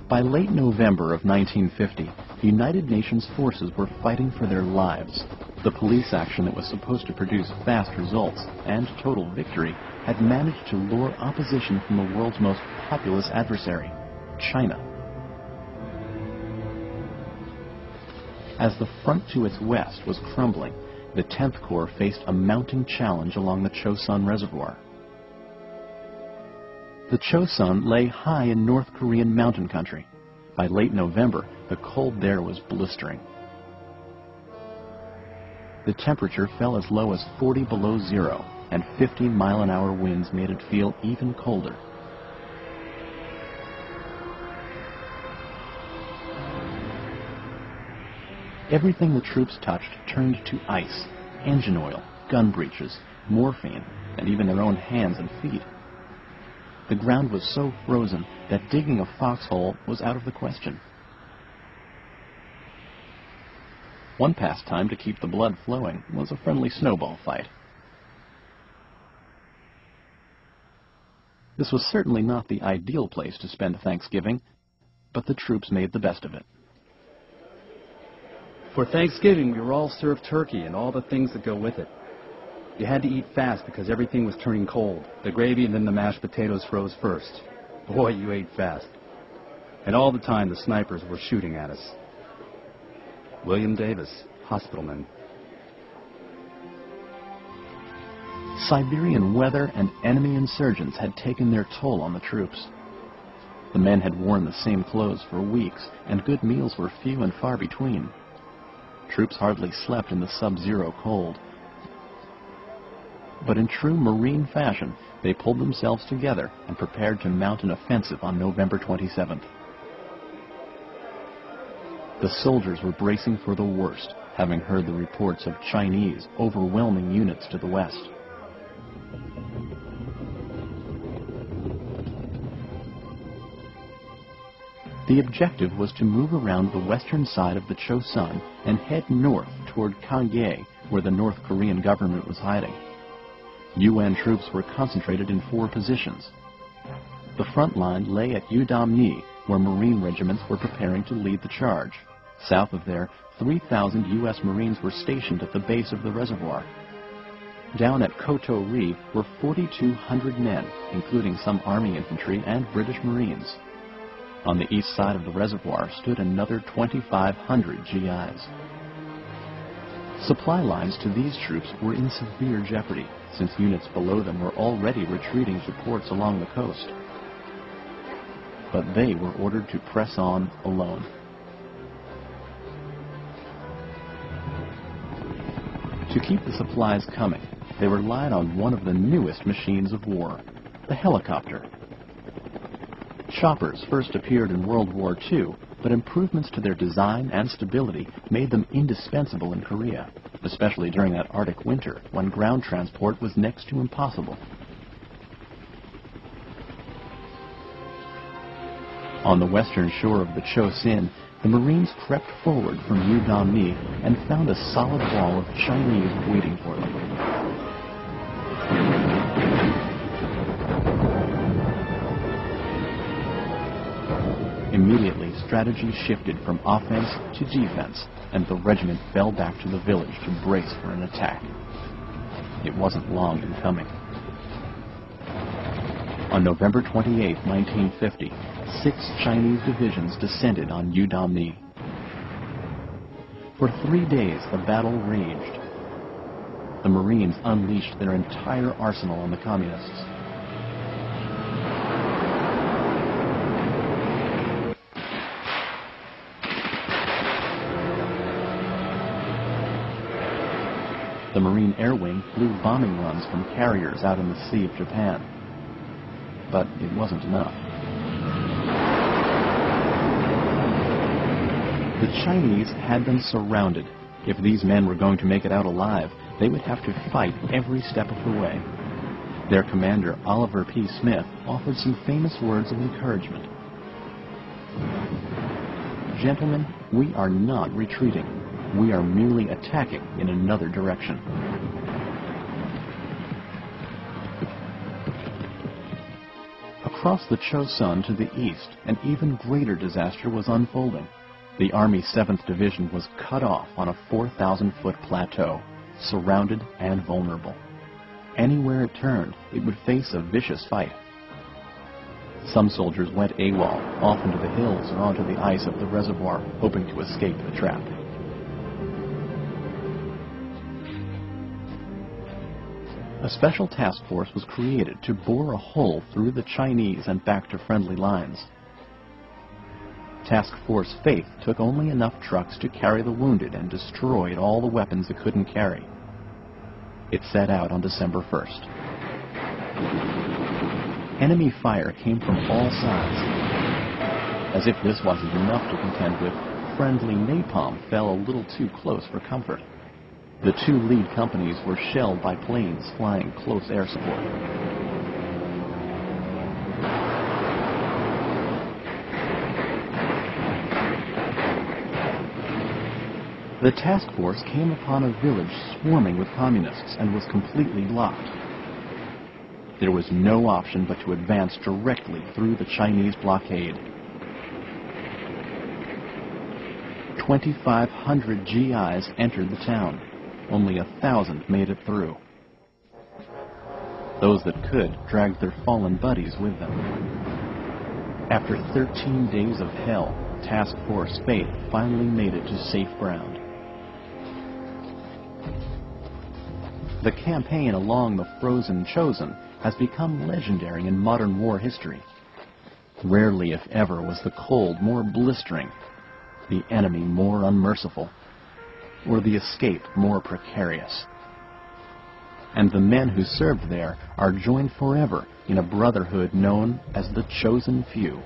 By late November of 1950, United Nations forces were fighting for their lives. The police action that was supposed to produce fast results and total victory had managed to lure opposition from the world's most populous adversary, China. As the front to its west was crumbling, the 10th Corps faced a mounting challenge along the Chosin Reservoir. The Chosin lay high in North Korean mountain country. By late November, the cold there was blistering. The temperature fell as low as 40 below zero, and 50-mile-an-hour winds made it feel even colder. Everything the troops touched turned to ice, engine oil, gun breeches, morphine, and even their own hands and feet. The ground was so frozen that digging a foxhole was out of the question. One pastime to keep the blood flowing was a friendly snowball fight. This was certainly not the ideal place to spend Thanksgiving, but the troops made the best of it. For Thanksgiving, we were all served turkey and all the things that go with it. You had to eat fast because everything was turning cold. The gravy and then the mashed potatoes froze first. Boy, you ate fast. And all the time, the snipers were shooting at us. William Davis, hospitalman. Siberian weather and enemy insurgents had taken their toll on the troops. The men had worn the same clothes for weeks, and good meals were few and far between. Troops hardly slept in the sub-zero cold. But in true Marine fashion, they pulled themselves together and prepared to mount an offensive on November 27th. The soldiers were bracing for the worst, having heard the reports of Chinese overwhelming units to the west. The objective was to move around the western side of the Chosin and head north toward Kangye, where the North Korean government was hiding. UN troops were concentrated in 4 positions. The front line lay at Udamni, where Marine regiments were preparing to lead the charge. South of there, 3,000 U.S. Marines were stationed at the base of the reservoir. Down at Koto-ri were 4,200 men, including some Army infantry and British Marines. On the east side of the reservoir stood another 2,500 GIs. Supply lines to these troops were in severe jeopardy, since units below them were already retreating to ports along the coast. But they were ordered to press on alone. To keep the supplies coming, they relied on one of the newest machines of war, the helicopter. Choppers first appeared in World War II, but improvements to their design and stability made them indispensable in Korea, especially during that Arctic winter when ground transport was next to impossible. On the western shore of the Chosin, the Marines crept forward from Udamni and found a solid wall of Chinese waiting for them. Immediately, strategy shifted from offense to defense, and the regiment fell back to the village to brace for an attack. It wasn't long in coming. On November 28, 1950, 6 Chinese divisions descended on Udamni. For 3 days, the battle raged. The Marines unleashed their entire arsenal on the Communists. The Marine Air Wing flew bombing runs from carriers out in the Sea of Japan. But it wasn't enough. The Chinese had them surrounded. If these men were going to make it out alive, they would have to fight every step of the way. Their commander, Oliver P. Smith, offered some famous words of encouragement. "Gentlemen, we are not retreating. We are merely attacking in another direction." Across the Chosin to the east, an even greater disaster was unfolding. The Army 7th Division was cut off on a 4,000-foot plateau, surrounded and vulnerable. Anywhere it turned, it would face a vicious fight. Some soldiers went AWOL, off into the hills or onto the ice of the reservoir, hoping to escape the trap. A special task force was created to bore a hole through the Chinese and back to friendly lines. Task Force Faith took only enough trucks to carry the wounded and destroyed all the weapons it couldn't carry. It set out on December 1st. Enemy fire came from all sides. As if this wasn't enough to contend with, friendly napalm fell a little too close for comfort. The two lead companies were shelled by planes flying close air support. The task force came upon a village swarming with communists and was completely blocked. There was no option but to advance directly through the Chinese blockade. 2,500 GIs entered the town. Only 1,000 made it through. Those that could dragged their fallen buddies with them. After 13 days of hell, Task Force Faith finally made it to safe ground. The campaign along the frozen Chosin has become legendary in modern war history. Rarely, if ever, was the cold more blistering, the enemy more unmerciful, or the escape more precarious. And the men who served there are joined forever in a brotherhood known as the Chosen Few.